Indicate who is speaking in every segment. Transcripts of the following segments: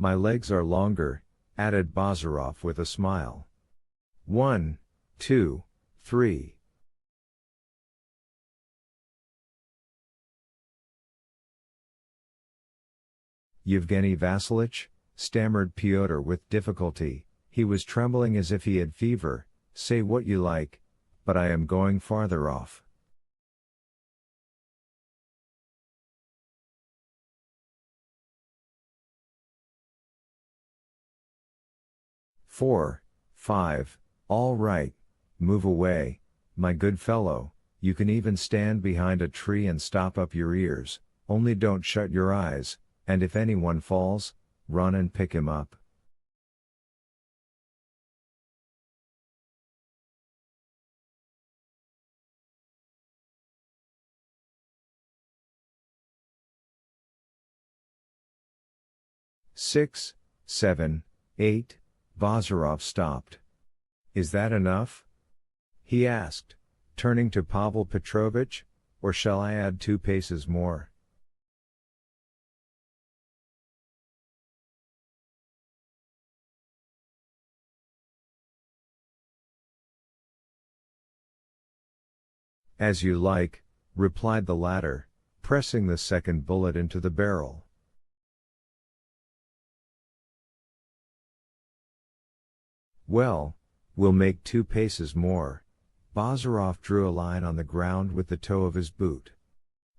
Speaker 1: My legs are longer, added Bazarov with a smile. 1, 2, 3. Yevgeny Vasilich, stammered Pyotr with difficulty. He was trembling as if he had fever. Say what you like, but I am going farther off. Four, 5, all right, move away, my good fellow, you can even stand behind a tree and stop up your ears, only don't shut your eyes, and if anyone falls, run and pick him up. Six, 7, 8, Bazarov stopped. Is that enough? He asked, turning to Pavel Petrovich, or shall I add 2 paces more? As you like, replied the latter, pressing the second bullet into the barrel. Well, we'll make 2 paces more. Bazarov drew a line on the ground with the toe of his boot.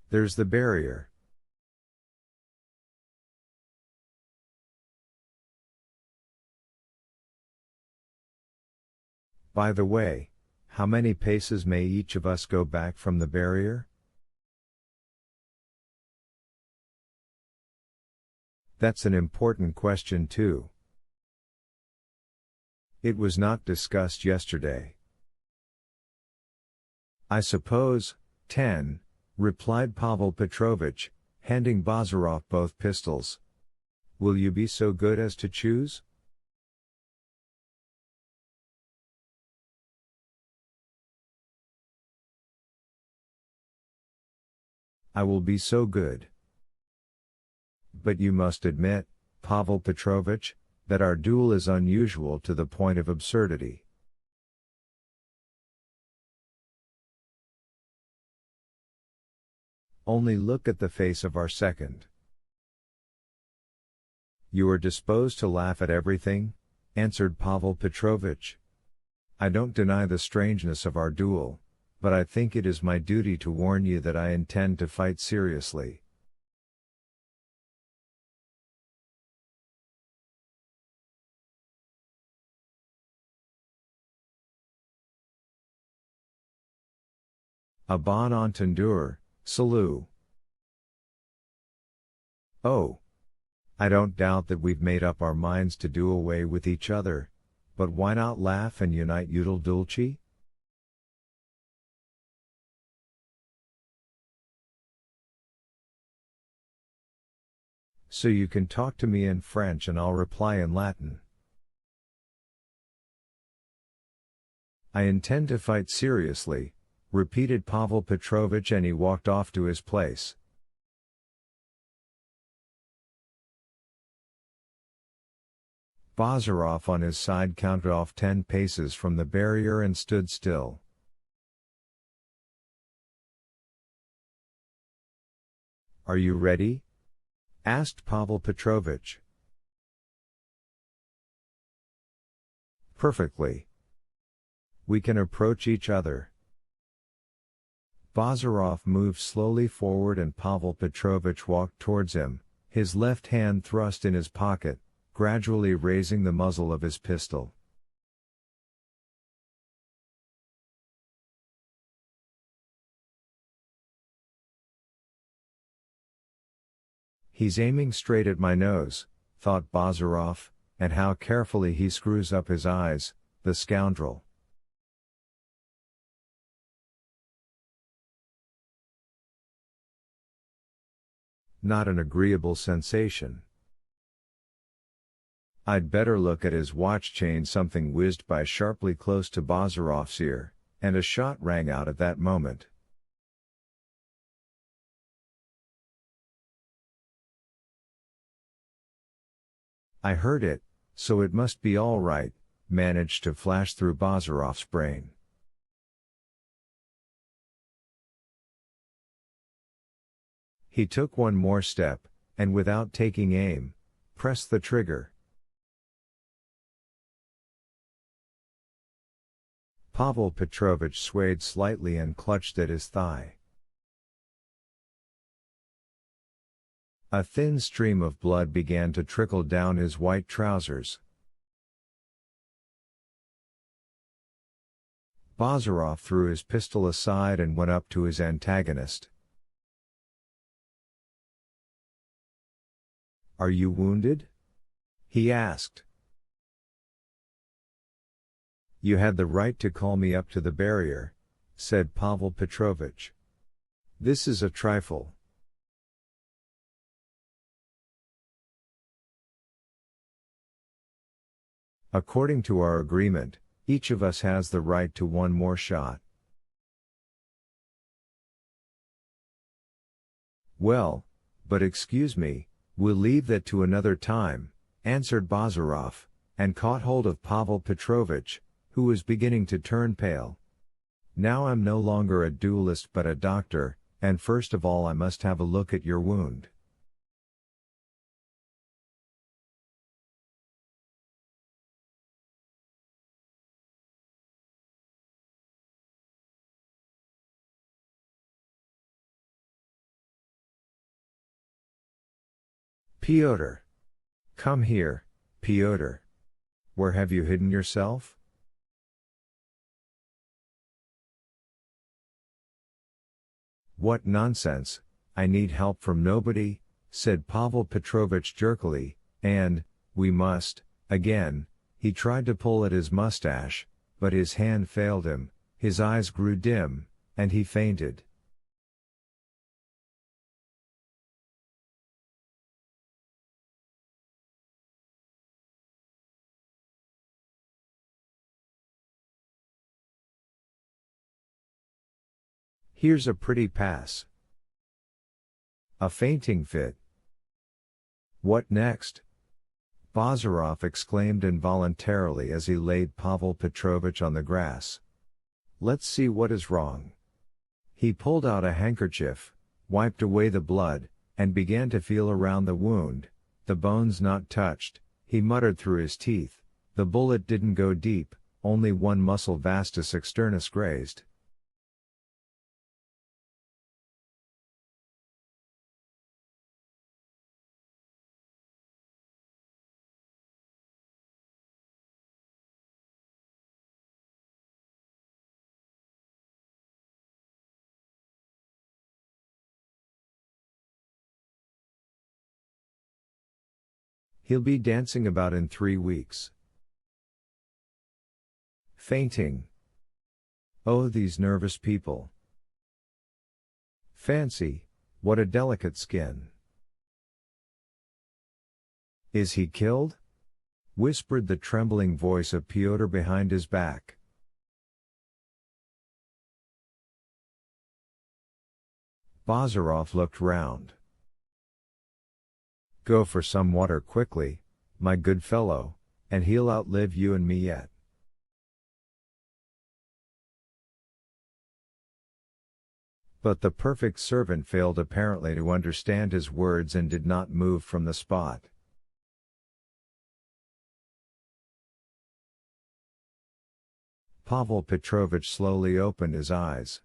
Speaker 1: There's the barrier. By the way, how many paces may each of us go back from the barrier? That's an important question too. It was not discussed yesterday. I suppose, 10, replied Pavel Petrovich, handing Bazarov both pistols. Will you be so good as to choose? I will be so good. But you must admit, Pavel Petrovich, that our duel is unusual to the point of absurdity. Only look at the face of our second. You are disposed to laugh at everything, answered Pavel Petrovich. I don't deny the strangeness of our duel, but I think it is my duty to warn you that I intend to fight seriously. A bon entendeur, salut. Oh. I don't doubt that we've made up our minds to do away with each other, but why not laugh and unite Udal Dulce? So you can talk to me in French and I'll reply in Latin. I intend to fight seriously, repeated Pavel Petrovich, and he walked off to his place. Bazarov on his side counted off 10 paces from the barrier and stood still. Are you ready? Asked Pavel Petrovich. Perfectly. We can approach each other. Bazarov moved slowly forward and Pavel Petrovich walked towards him, his left hand thrust in his pocket, gradually raising the muzzle of his pistol. He's aiming straight at my nose, thought Bazarov, and how carefully he screws up his eyes, the scoundrel. Not an agreeable sensation. I'd better look at his watch chain. Something whizzed by sharply close to Bazarov's ear, and a shot rang out at that moment. I heard it, so it must be all right, managed to flash through Bazarov's brain. He took one more step, and without taking aim, pressed the trigger. Pavel Petrovich swayed slightly and clutched at his thigh. A thin stream of blood began to trickle down his white trousers. Bazarov threw his pistol aside and went up to his antagonist. "Are you wounded?" he asked. "You had the right to call me up to the barrier," said Pavel Petrovich. "This is a trifle." "According to our agreement, each of us has the right to one more shot." "Well, but excuse me, we'll leave that to another time," answered Bazarov, and caught hold of Pavel Petrovich, who was beginning to turn pale. "Now I'm no longer a duelist but a doctor, and first of all I must have a look at your wound." "Pyotr! Come here, Pyotr! Where have you hidden yourself?" "What nonsense, I need help from nobody," said Pavel Petrovich jerkily, and, "we must," again, he tried to pull at his mustache, but his hand failed him, his eyes grew dim, and he fainted. "Here's a pretty pass." "A fainting fit." "What next?" Bazarov exclaimed involuntarily as he laid Pavel Petrovich on the grass. "Let's see what is wrong." He pulled out a handkerchief, wiped away the blood, and began to feel around the wound, the bones not touched. He muttered through his teeth, "The bullet didn't go deep, only one muscle vastus externus grazed." "He'll be dancing about in 3 weeks." "Fainting. Oh, these nervous people. Fancy, what a delicate skin." "Is he killed?" whispered the trembling voice of Pyotr behind his back. Bazarov looked round. "Go for some water quickly, my good fellow, and he'll outlive you and me yet." But the perfect servant failed apparently to understand his words and did not move from the spot. Pavel Petrovich slowly opened his eyes.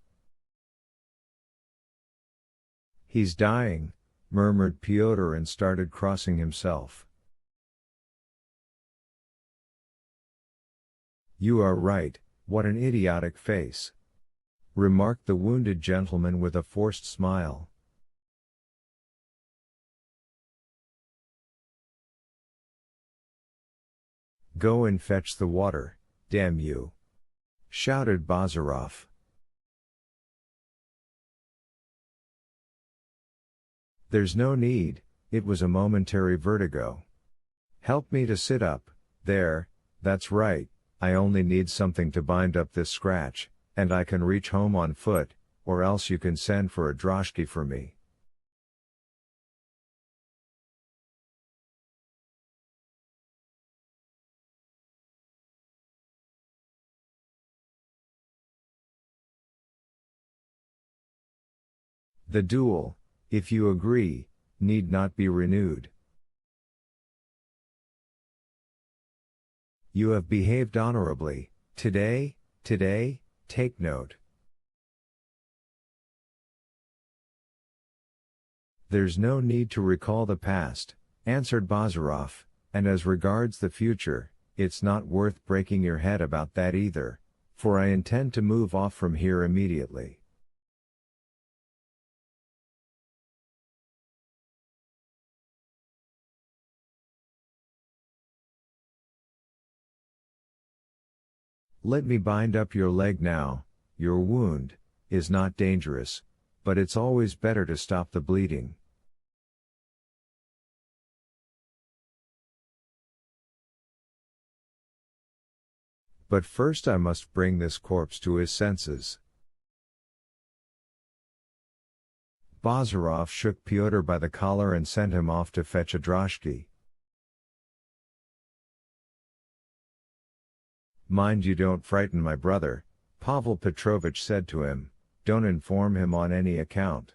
Speaker 1: "He's dying," murmured Pyotr and started crossing himself. "You are right, what an idiotic face," remarked the wounded gentleman with a forced smile. "Go and fetch the water, damn you!" shouted Bazarov. "There's no need, it was a momentary vertigo. Help me to sit up, there, that's right, I only need something to bind up this scratch, and I can reach home on foot, or else you can send for a droshky for me." The duel, if you agree, need not be renewed. You have behaved honorably, today, take note. There's no need to recall the past, answered Bazarov, and as regards the future, it's not worth breaking your head about that either, for I intend to move off from here immediately. Let me bind up your leg now. Your wound is not dangerous, but it's always better to stop the bleeding. But first I must bring this corpse to his senses. Bazarov shook Pyotr by the collar and sent him off to fetch a droshky. Mind you don't frighten my brother, Pavel Petrovich said to him, don't inform him on any account.